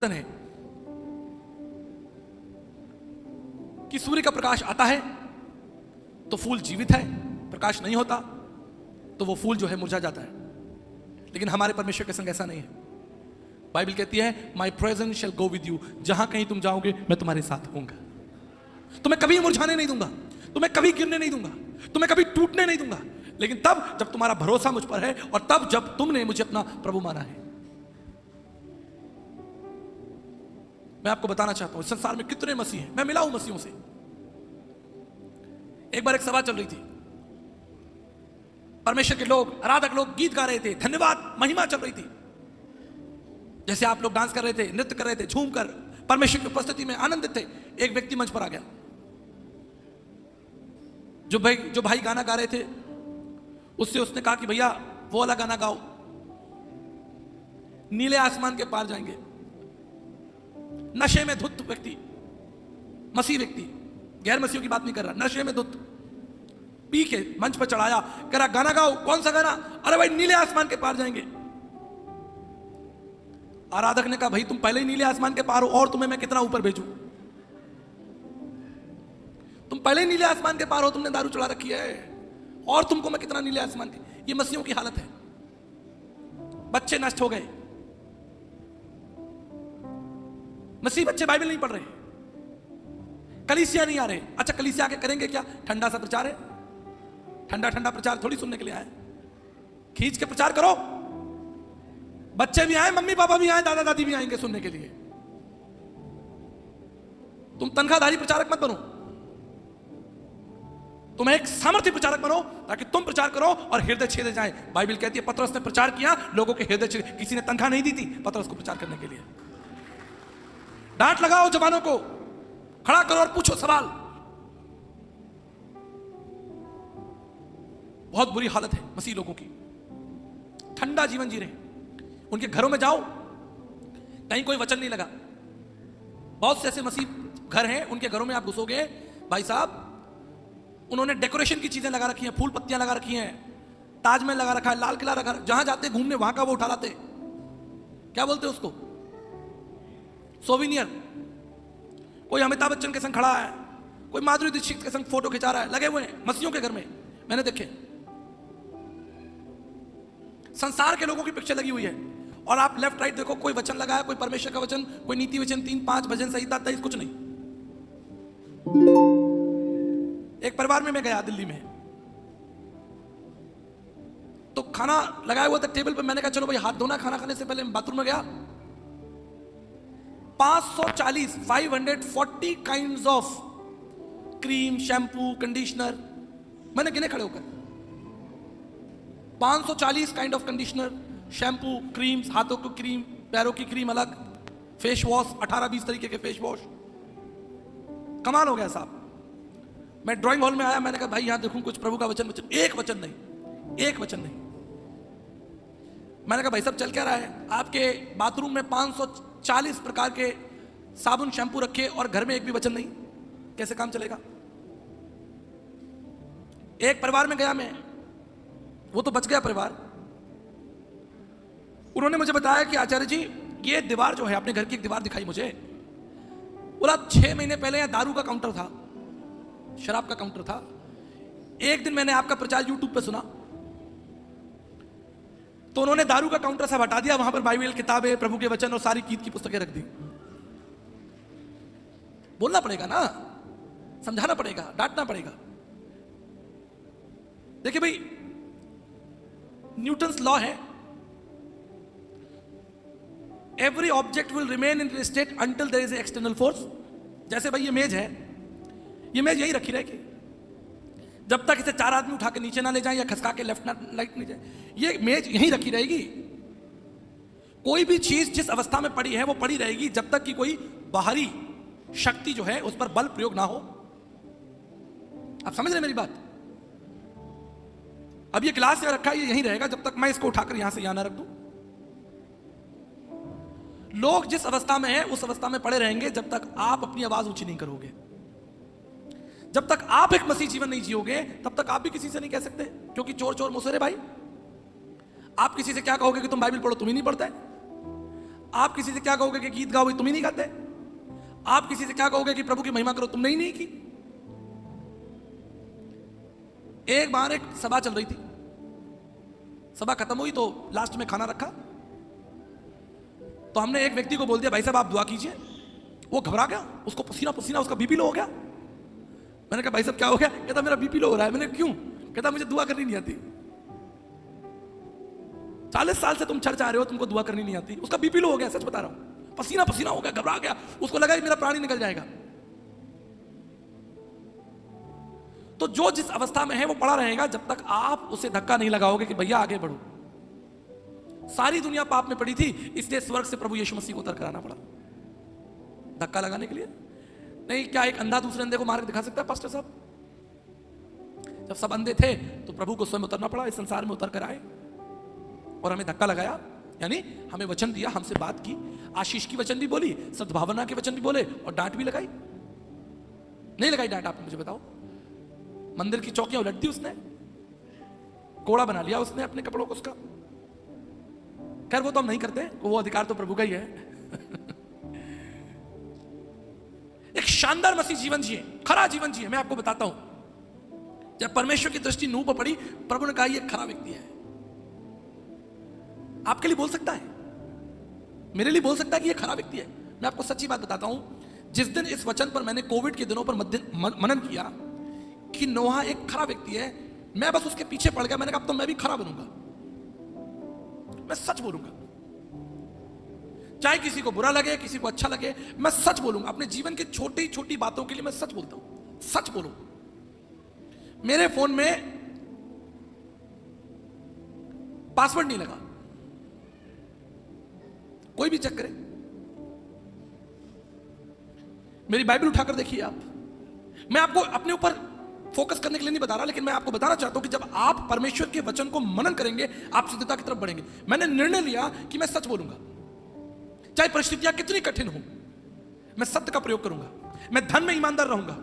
है कि सूर्य का प्रकाश आता है तो फूल जीवित है, प्रकाश नहीं होता तो वो फूल जो है मुरझा जाता है। लेकिन हमारे परमेश्वर के संग ऐसा नहीं है। बाइबल कहती है my presence shall go with you, जहां कहीं तुम जाओगे मैं तुम्हारे साथ होऊंगा। तुम्हें कभी मुरझाने नहीं दूंगा, तुम्हें कभी गिरने नहीं दूंगा, तुम्हें कभी टूटने नहीं दूंगा, लेकिन तब जब तुम्हारा भरोसा मुझ पर है और तब जब तुमने मुझे अपना प्रभु माना है। मैं आपको बताना चाहता हूं संसार में कितने मसीह हैं, मैं मिला हूं मसीहों से। एक बार एक सभा चल रही थी, परमेश्वर के लोग, आराधक लोग गीत गा रहे थे, धन्यवाद महिमा चल रही थी। जैसे आप लोग डांस कर रहे थे, नृत्य कर रहे थे, झूमकर परमेश्वर की उपस्थिति में आनंदित थे। एक व्यक्ति मंच पर आ गया, जो भाई गाना गा रहे थे उससे उसने कहा कि भैया वो वाला गाना गाओ, नीले आसमान के पार जाएंगे। नशे में धुत व्यक्ति, मसीह व्यक्ति, गैर मसीहों की बात नहीं कर रहा, नशे में धुत पी के मंच पर चढ़ाया, कह रहा गाना गाओ। कौन सा गाना? अरे भाई नीले आसमान के पार जाएंगे। आराधक ने कहा भाई तुम पहले ही नीले आसमान के पार हो और तुम्हें मैं कितना ऊपर भेजूं? तुम पहले ही नीले आसमान के पार हो, तुमने दारू चढ़ा रखी है और तुमको मैं कितना नीले आसमान के। ये मसीहों की हालत है। बच्चे नष्ट हो गए, मसीह बच्चे बाइबल नहीं पढ़ रहे, कलीसिया नहीं आ रहे। अच्छा कलीसिया आके करेंगे क्या? ठंडा सा प्रचार है, ठंडा ठंडा प्रचार थोड़ी सुनने के लिए आए। खींच के प्रचार करो, बच्चे भी आए, मम्मी पापा भी आए, दादा दादी भी आएंगे सुनने के लिए। तुम तनख्वाहधारी प्रचारक मत बनो, तुम एक सामर्थ्य प्रचारक बनो ताकि तुम प्रचार करो और हृदय छेदे जाए। बाइबल कहती है पतरस ने प्रचार किया, लोगों के हृदय छेदे। किसी ने तनख्वाह नहीं दी थी पतरस को प्रचार करने के लिए। डांट लगाओ जवानों को, खड़ा करो और पूछो सवाल। बहुत बुरी हालत है मसीह लोगों की, ठंडा जीवन जी रहे। उनके घरों में जाओ, कहीं कोई वचन नहीं लगा। बहुत से ऐसे मसीह घर हैं, उनके घरों में आप घुसोगे, भाई साहब उन्होंने डेकोरेशन की चीजें लगा रखी हैं, फूल पत्तियां लगा रखी हैं, ताजमहल लगा रखा है, लाल किला लगा, जहां जाते घूमने वहां का वो उठा लाते, क्या बोलते हैं उसको, सोविनियर। कोई अमिताभ बच्चन के संग खड़ा है, कोई माधुरी दीक्षित के संग फोटो खिंचा रहा है, लगे हुए हैं मसीहों के घर में, मैंने देखे। संसार के लोगों की पिक्चर लगी हुई है और आप लेफ्ट राइट देखो, कोई वचन लगा है, कोई परमेश्वर का वचन, कोई नीति वचन, 3-5 भजन संहिता 23, कुछ नहीं। एक परिवार में मैं गया दिल्ली में, तो खाना लगाया हुआ था टेबल पे। मैंने कहा चलो भाई हाथ धोना, खाना खाने से पहले बाथरूम में गया। 540 kinds of cream, shampoo, conditioner, मैंने गिने खड़े होकर। 540 kind of conditioner, shampoo, creams, हाथों की क्रीम, पैरों की क्रीम अलग, फेस वॉश 18-20 तरीके के फेस वॉश। कमाल हो गया साहब। मैं ड्राइंग हॉल में आया, मैंने कहा भाई यहां देखूं कुछ प्रभु का वचन, एक वचन नहीं, एक वचन नहीं। मैंने कहा भाई सब चल क्या रहा है? आपके बाथरूम में 540 प्रकार के साबुन शैम्पू रखे और घर में एक भी वचन नहीं, कैसे काम चलेगा? एक परिवार में गया मैं, वो तो बच गया परिवार। उन्होंने मुझे बताया कि आचार्य जी ये दीवार जो है, अपने घर की एक दीवार दिखाई मुझे, बोला 6 महीने पहले यहां दारू का काउंटर था, शराब का काउंटर था। एक दिन मैंने आपका प्रचार यूट्यूब पे सुना, तो उन्होंने दारू का काउंटर सब हटा दिया, वहां पर बाइबल, किताबें, प्रभु के वचन और सारी गीत की पुस्तकें रख दी। बोलना पड़ेगा ना, समझाना पड़ेगा, डांटना पड़ेगा। देखिए भाई, न्यूटन्स लॉ है, every object will remain in state until there is external force. जैसे भाई ये मेज है, ये मेज यही रखी रहेगी जब तक इसे 4 आदमी उठा के नीचे ना ले जाए या खसका के लेफ्ट ना राइट नहीं जाए, ये मेज यहीं रखी रहेगी। कोई भी चीज जिस अवस्था में पड़ी है वो पड़ी रहेगी जब तक कि कोई बाहरी शक्ति जो है उस पर बल प्रयोग ना हो। आप समझ रहे मेरी बात? अब ये गिलास यहां रखा है, ये यहीं रहेगा जब तक मैं इसको उठाकर यहां से यहां ना रख दूं। लोग जिस अवस्था में है उस अवस्था में पड़े रहेंगे जब तक आप अपनी आवाज ऊंची नहीं करोगे। जब तक आप एक मसीह जीवन नहीं जियोगे तब तक आप भी किसी से नहीं कह सकते, क्योंकि चोर चोर मुसरे भाई। आप किसी से क्या कहोगे कि तुम बाइबल पढ़ो, तुम ही नहीं पढ़ता है। आप किसी से क्या कहोगे कि गीत गाओ, तुम ही नहीं गाते? आप किसी से क्या कहोगे कि प्रभु की महिमा करो, तुमने ही नहीं की? एक बार एक सभा चल रही थी, सभा खत्म हुई तो लास्ट में खाना रखा, तो हमने एक व्यक्ति को बोल दिया भाई साहब आप दुआ कीजिए। वो घबरा गया, उसको पसीना पसीना, उसका बीपी लो हो गया। मैंने कहा भाई साहब क्या हो गया? कहता मेरा बीपी लो हो रहा है। मैंने क्यों? कहता मुझे दुआ करनी नहीं आती। 40 साल से तुम चर्च आ रहे हो, तुमको दुआ करनी नहीं आती? उसका बीपी लो हो गया, सच बता रहा हूं, पसीना पसीना हो गया, घबरा गया, उसको लगा कि मेरा प्राण ही निकल जाएगा। तो जो जिस अवस्था में है वो पड़ा रहेगा जब तक आप उसे धक्का नहीं लगाओगे कि भैया आगे बढ़ो। सारी दुनिया पाप में पड़ी थी, इसलिए स्वर्ग से प्रभु यीशु मसीह को उतर कर आना पड़ा धक्का लगाने के लिए। नहीं, क्या एक अंधा दूसरे अंधे को मार्ग दिखा सकता है पास्टर साहब? जब सब अंधे थे तो प्रभु को स्वयं उतरना पड़ा, इस संसार में उतर कर आए और हमें धक्का लगाया, यानी हमें वचन दिया, हमसे बात की, आशीष की वचन भी बोली, सद्भावना के वचन भी बोले और डांट भी लगाई। नहीं लगाई डांट? आप मुझे बताओ। मंदिर की चौकियां उलट दी उसने, कोड़ा बना लिया उसने अपने कपड़ों को उसका। खैर वो तो हम नहीं करते, वो अधिकार तो प्रभु का ही है। एक शानदार मसीह जीवन जिए, खरा जीवन जिए। मैं आपको बताता हूं, जब परमेश्वर की दृष्टि नूह पर पड़ी, प्रभु ने कहा यह खरा व्यक्ति है। आपके लिए बोल सकता है, मेरे लिए बोल सकता है कि यह खरा व्यक्ति है। मैं आपको सच्ची बात बताता हूं, जिस दिन इस वचन पर मैंने कोविड के दिनों पर मनन किया कि नोहा एक खरा व्यक्ति है, मैं बस उसके पीछे पड़ गया। मैंने कहा अब तो मैं भी खरा बनूंगा, मैं सच बोलूंगा, चाहे किसी को बुरा लगे किसी को अच्छा लगे, मैं सच बोलूंगा। अपने जीवन की छोटी छोटी बातों के लिए मैं सच बोलता हूं, सच बोलूं। मेरे फोन में पासवर्ड नहीं लगा, कोई भी चेक करे, मेरी बाइबल उठाकर देखिए आप। मैं आपको अपने ऊपर फोकस करने के लिए नहीं बता रहा, लेकिन मैं आपको बताना चाहता हूं कि जब आप परमेश्वर के वचन को मनन करेंगे, आप सिद्धता की तरफ बढ़ेंगे। मैंने निर्णय लिया कि मैं सच बोलूंगा, चाहे परिस्थितियां कितनी कठिन हो, मैं सत्य का प्रयोग करूंगा। मैं धन में ईमानदार रहूंगा,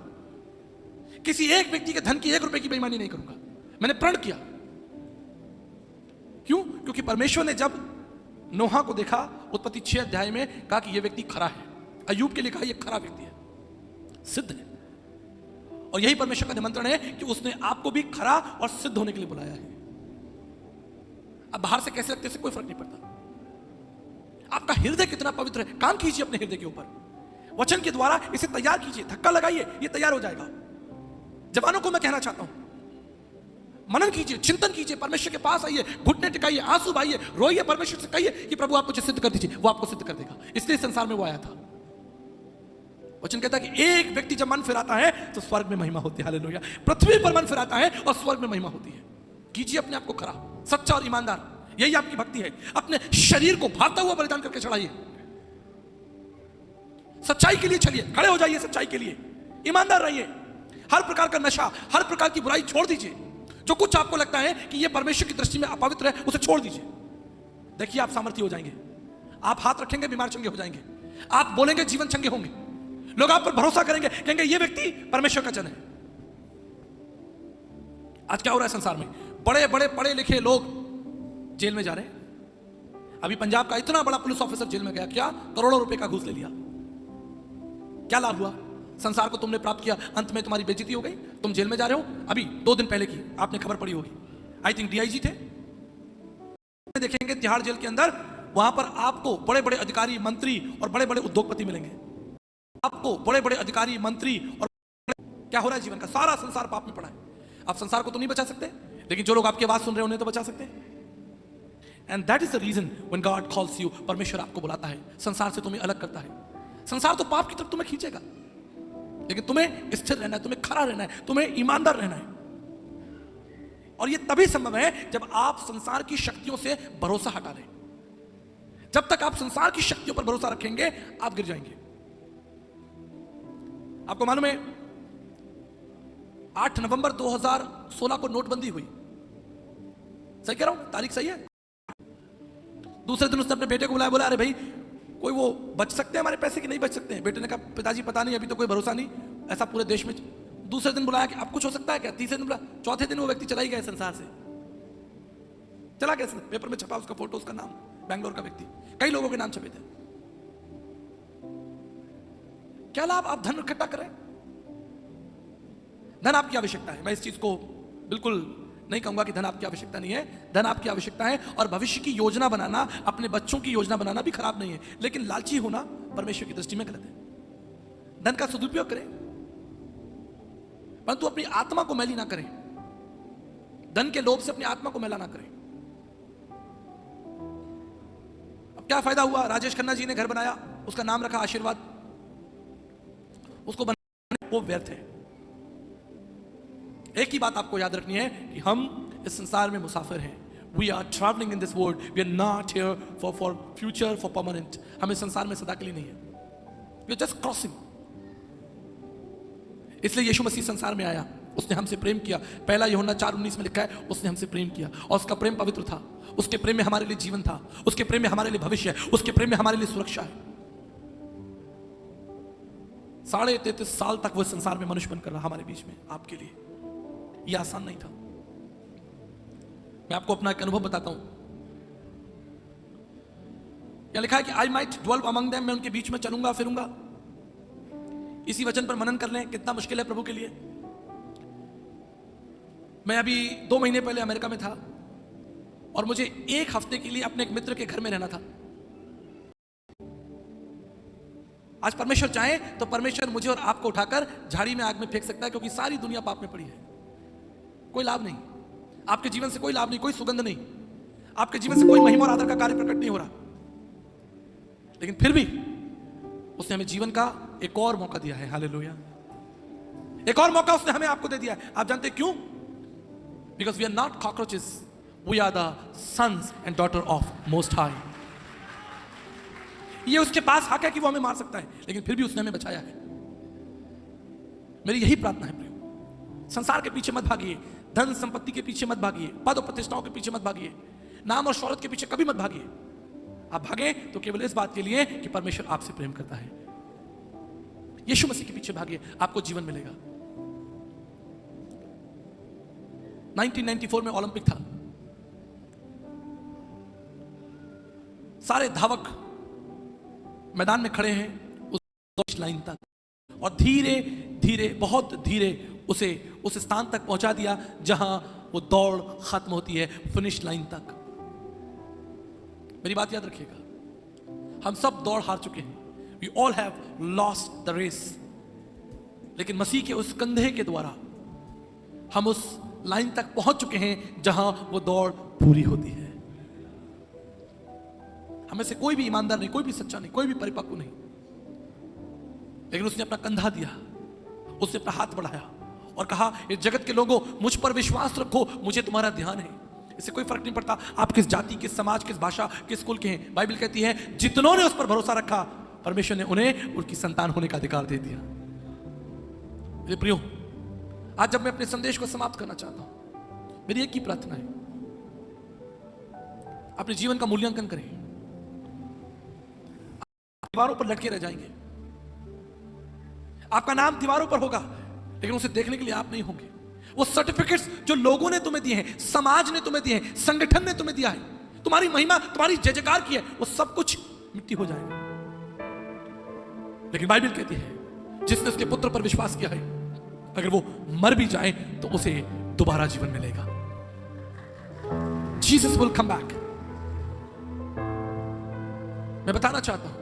किसी एक व्यक्ति के धन की 1 रुपए की बेईमानी नहीं करूंगा। मैंने प्रण किया। क्यों? क्योंकि परमेश्वर ने जब नोहा को देखा, उत्पत्ति 6 अध्याय में कहा कि यह व्यक्ति खरा है। अय्यूब के लिए कहा यह खरा व्यक्ति है, सिद्ध है। और यही परमेश्वर का निमंत्रण है कि उसने आपको भी खरा और सिद्ध होने के लिए बुलाया है। अब बाहर से कैसे लगते से कोई फर्क नहीं पड़ता, आपका हृदय कितना पवित्र है। काम कीजिए अपने हृदय के ऊपर, वचन के द्वारा इसे तैयार कीजिए, धक्का लगाइए, ये तैयार हो जाएगा। जवानों को मैं कहना चाहता हूं, मनन कीजिए, चिंतन कीजिए, परमेश्वर के पास आइए, घुटने टिकाइए, आंसू बहाइए, रोइए, परमेश्वर से कहिए कि प्रभु आप मुझे सिद्ध कर दीजिए। वो आपको सिद्ध कर देगा, इसलिए संसार में वो आया था। वचन कहता है कि एक व्यक्ति जब मन फिराता है तो स्वर्ग में महिमा होती है। हालेलुया। पृथ्वी पर मन फिराता है और स्वर्ग में महिमा होती है। कीजिए अपने आप को खरा, सच्चा और ईमानदार, यही आपकी भक्ति है। अपने शरीर को भागता हुआ बलिदान करके चढ़ाइए, सच्चाई के लिए चलिए, खड़े हो जाइए सच्चाई के लिए, ईमानदार रहिए। हर प्रकार का नशा, हर प्रकार की बुराई छोड़ दीजिए। जो कुछ आपको लगता है कि यह परमेश्वर की दृष्टि में अपवित्र है, उसे छोड़ दीजिए। देखिए आप सामर्थ्य हो जाएंगे, आप हाथ रखेंगे बीमार चंगे हो जाएंगे, आप बोलेंगे जीवन चंगे होंगे, लोग आप पर भरोसा करेंगे, कहेंगे ये व्यक्ति परमेश्वर का जन है। आज क्या हो रहा है संसार में? बड़े बड़े पढ़े लिखे लोग जेल में जा रहे हैं। अभी पंजाब का इतना बड़ा पुलिस ऑफिसर जेल में गया, क्या? करोड़ों रुपए का घूस ले लिया। क्या लाभ हुआ? संसार को तुमने प्राप्त किया, अंत में तुम्हारी बेइज्जती हो गई, तुम जेल में जा रहे हो। अभी 2 दिन पहले की आपने खबर पड़ी होगी, आई थिंक डीआईजी थे, देखेंगे तिहाड़ जेल के अंदर, वहां पर आपको बड़े बड़े अधिकारी, मंत्री और बड़े बड़े उद्योगपति मिलेंगे। आपको बड़े बड़े अधिकारी, मंत्री और क्या हो रहा है जीवन का? सारा संसार पाप में पड़ा है। आप संसार को तो नहीं बचा सकते, लेकिन जो लोग आपकी आवाज सुन रहे हैं उन्हें तो बचा सकते हैं। And that is the reason when God calls you. परमेश्वर आपको बुलाता है, संसार से तुम्हें अलग करता है। संसार तो पाप की तरफ तुम्हें खींचेगा, लेकिन तुम्हें स्थिर रहना है, तुम्हें खरा रहना है, तुम्हें ईमानदार रहना है। और यह तभी संभव है जब आप संसार की शक्तियों से भरोसा हटा लें। जब तक आप संसार की शक्तियों पर भरोसा रखेंगे, आप गिर जाएंगे। आपको मालूम है 8 नवंबर 2016 को नोटबंदी हुई, सही कह रहा हूं? तारीख सही है। दूसरे दिन उसने अपने बेटे को बुलाया, बोला अरे भाई कोई वो बच सकते हैं हमारे पैसे कि नहीं बच सकते हैं? बेटे ने कहा पिताजी पता नहीं, अभी तो कोई भरोसा नहीं, ऐसा पूरे देश में। दूसरे दिन बुलाया कि अब कुछ हो सकता है क्या? तीसरे दिन बुलाया, चौथे दिन वो व्यक्ति चला ही गया संसार से, चला गया। पेपर में छपा उसका फोटो, उसका नाम, बैंगलोर का व्यक्ति, कई लोगों के नाम छपे थे। क्या लाभ? आप धन इकट्ठा करें, धन आपकी आवश्यकता है। मैं इस चीज को बिल्कुल नहीं कहूंगा कि धन आपकी आवश्यकता नहीं है, धन आपकी आवश्यकता है, और भविष्य की योजना बनाना, अपने बच्चों की योजना बनाना भी खराब नहीं है, लेकिन लालची होना परमेश्वर की दृष्टि में गलत है। धन का सदुपयोग करें, परंतु अपनी आत्मा को मैली ना करें, धन के लोभ से अपनी आत्मा को मैला ना करें। अब क्या फायदा हुआ? राजेश खन्ना जी ने घर बनाया, उसका नाम रखा आशीर्वाद, उसको बनाने वो व्यर्थ है। एक ही बात आपको याद रखनी है कि हम इस संसार में मुसाफिर हैं। We are traveling in this world. We are not here for future, for permanent. हम इस संसार में सदा के लिए नहीं है। We are just crossing. इसलिए यीशु मसीह संसार में आया, उसने हमसे प्रेम किया। पहला यूहन्ना 4:19 में लिखा है, उसने हमसे प्रेम किया और उसका प्रेम पवित्र था। उसके प्रेम में हमारे लिए जीवन था, उसके प्रेम में हमारे लिए भविष्य है, उसके प्रेम में हमारे लिए सुरक्षा है। 33.5 साल तक वो संसार में मनुष्य बनकर रहा हमारे बीच में, आपके लिए। यह आसान नहीं था। मैं आपको अपना एक अनुभव बताता हूं। यह लिखा है कि I might dwell among them, मैं उनके बीच में चलूंगा फिरूंगा। इसी वचन पर मनन कर लें, कितना मुश्किल है प्रभु के लिए। मैं अभी 2 महीने पहले अमेरिका में था और मुझे 1 हफ्ते के लिए अपने एक मित्र के घर में रहना था। आज परमेश्वर चाहे तो परमेश्वर मुझे और आपको उठाकर झाड़ी में आग में फेंक सकता है, क्योंकि सारी दुनिया पाप में पड़ी है। कोई लाभ नहीं, आपके जीवन से कोई लाभ नहीं, कोई सुगंध नहीं, आपके जीवन से कोई महिमा और आदर का कार्य प्रकट नहीं हो रहा। लेकिन फिर भी उसने हमें जीवन का एक और मौका दिया है। हालेलुया। एक और मौका उसने हमें आपको दे दिया है। आप जानते क्यों? Because we are not cockroaches, we are the sons and daughter of most high. ये उसके पास हक है कि वो हमें मार सकता है, लेकिन फिर भी उसने हमें बचाया है। मेरी यही प्रार्थना है प्रियो, संसार के पीछे मत भागिए, धन संपत्ति के पीछे मत भागिए, पद और प्रतिष्ठाओं के पीछे मत भागिए, नाम और शौहरत के पीछे कभी मत भागिए। आप भागे तो केवल इस बात के लिए कि परमेश्वर आपसे प्रेम करता है। यीशु मसीह के पीछे भागिए, आपको जीवन मिलेगा। 1994 में ओलंपिक था। सारे धावक मैदान में खड़े हैं उस लाइन तक, और धीरे धीरे, बहुत धीरे उसे उस स्थान तक पहुंचा दिया जहां वो दौड़ खत्म होती है, फिनिश लाइन तक। मेरी बात याद रखिएगा, हम सब दौड़ हार चुके हैं। We all have lost the race. लेकिन मसीह के उस कंधे के द्वारा हम उस लाइन तक पहुंच चुके हैं जहां वो दौड़ पूरी होती है। हमें से कोई भी ईमानदार नहीं, कोई भी सच्चा नहीं, कोई भी परिपक्व नहीं, लेकिन उसने अपना कंधा दिया, उसने अपना हाथ बढ़ाया और कहा, ये जगत के लोगों, मुझ पर विश्वास रखो, मुझे तुम्हारा ध्यान है। इससे कोई फर्क नहीं पड़ता आप किस जाति, किस समाज, किस भाषा, किस कुल के हैं। बाइबल कहती है, जितनों ने उस पर भरोसा रखा, परमेश्वर ने उन्हें उनकी संतान होने का अधिकार दे दिया। मेरे प्रियो, आज जब मैं अपने संदेश को समाप्त करना चाहता हूं, मेरी एक ही प्रार्थना है, अपने जीवन का मूल्यांकन करें। दीवारों पर लटके रह जाएंगे, आपका नाम दीवारों पर होगा, लेकिन उसे देखने के लिए आप नहीं होंगे। वो सर्टिफिकेट्स जो लोगों ने तुम्हें दिए हैं, समाज ने तुम्हें दिए हैं, संगठन ने तुम्हें दिया है, तुम्हारी महिमा, तुम्हारी जय जयकार की है, वो सब कुछ मिट्टी हो जाएगा। लेकिन बाइबल कहती है, जिसने उसके पुत्र पर विश्वास किया है, अगर वो मर भी जाए तो उसे दोबारा जीवन मिलेगा। Jesus will come back. मैं बताना चाहता हूं,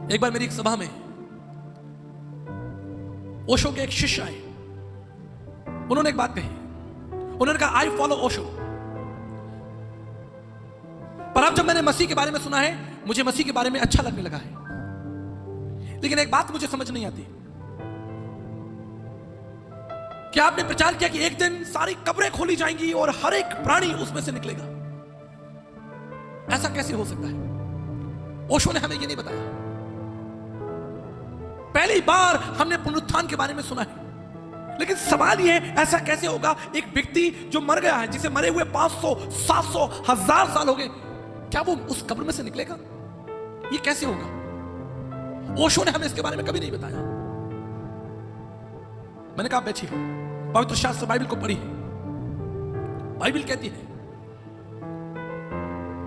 एक बार मेरी एक सभा में ओशो के एक शिष्य आए। उन्होंने एक बात कही, उन्होंने कहा, आई फॉलो ओशो। पर अब जब मैंने मसीह के बारे में सुना है, मुझे मसीह के बारे में अच्छा लगने लगा है। लेकिन एक बात मुझे समझ नहीं आती, क्या आपने प्रचार किया कि एक दिन सारी कब्रें खोली जाएंगी और हर एक प्राणी उसमें से निकलेगा? ऐसा कैसे हो सकता है? ओशो ने हमें यह नहीं बताया। पहली बार हमने पुनरुत्थान के बारे में सुना है, लेकिन सवाल यह है, ऐसा कैसे होगा? एक व्यक्ति जो मर गया है, जिसे मरे हुए 500, 700, 1000 साल हो गए, क्या वो उस कब्र में से निकलेगा? ये कैसे होगा? ओशो ने हमें इसके बारे में कभी नहीं बताया। मैंने कहा, बैठिए, पवित्र शास्त्र बाइबल को पढ़िए। बाइबल कहती है,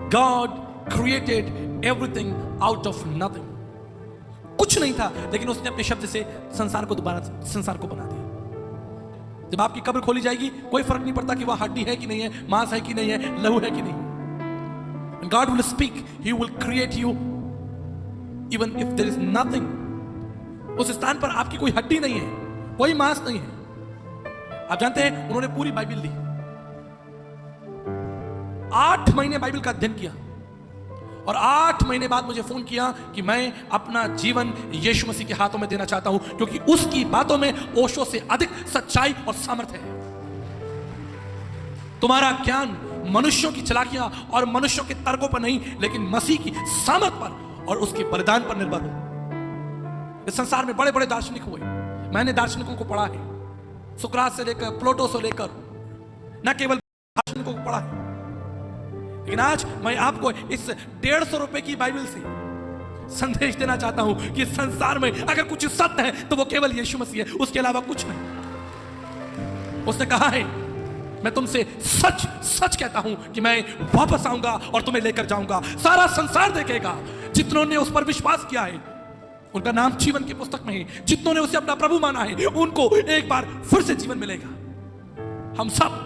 God created everything out of nothing. कुछ नहीं था, लेकिन उसने अपने शब्द से संसार को दोबारा संसार को बना दिया। जब आपकी कब्र खोली जाएगी, कोई फर्क नहीं पड़ता कि वह हड्डी है कि नहीं है, मांस है कि नहीं है, लहू है कि नहीं है। God will speak, He will create you even if there is nothing. उस स्थान पर आपकी कोई हड्डी नहीं है, कोई मांस नहीं है। आप जानते हैं, उन्होंने पूरी बाइबल ली, 8 महीने बाइबल का अध्ययन किया, और 8 महीने बाद मुझे फोन किया कि मैं अपना जीवन यीशु मसीह के हाथों में देना चाहता हूं, क्योंकि उसकी बातों में ओशो से अधिक सच्चाई और सामर्थ्य है। तुम्हारा ज्ञान मनुष्यों की चालाकियां और मनुष्यों के तर्कों पर नहीं, लेकिन मसीह की सामर्थ पर और उसके बलिदान पर निर्भर हो। इस संसार में बड़े बड़े दार्शनिक हुए, मैंने दार्शनिकों को पढ़ा है, सुकरात से लेकर प्लेटो से लेकर, न केवल दार्शनिकों को पढ़ा है, लेकिन आज मैं आपको इस 150 रुपए की बाइबल से संदेश देना चाहता हूं कि संसार में अगर कुछ सत्य है तो वो केवल यीशु मसीह है, उसके अलावा कुछ नहीं। उसने कहा है, मैं तुमसे सच सच कहता हूं कि मैं वापस आऊंगा और तुम्हें लेकर जाऊंगा। सारा संसार देखेगा, जितनों ने उस पर विश्वास किया है उनका नाम जीवन की पुस्तक में है, जितनों ने उसे अपना प्रभु माना है उनको एक बार फिर से जीवन मिलेगा। हम सब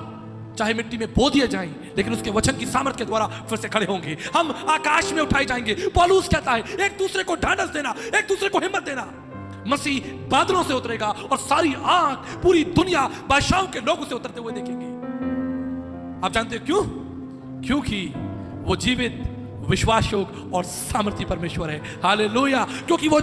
चाहे मिट्टी में बो दिए जाएं, लेकिन उसके वचन की सामर्थ के द्वारा फिर से खड़े होंगे। हम आकाश में उठाए जाएंगे। पौलुस कहता है, एक दूसरे को ढांढस देना, एक दूसरे को हिम्मत देना। मसीह बादलों से उतरेगा और सारी आंख, पूरी दुनिया बादशाहों के लोग उसे उतरते हुए देखेंगे। आप जानते हो क्यों? क्योंकि वो जीवित, विश्वास योग्य और सामर्थी परमेश्वर है। हालेलुया! क्योंकि वो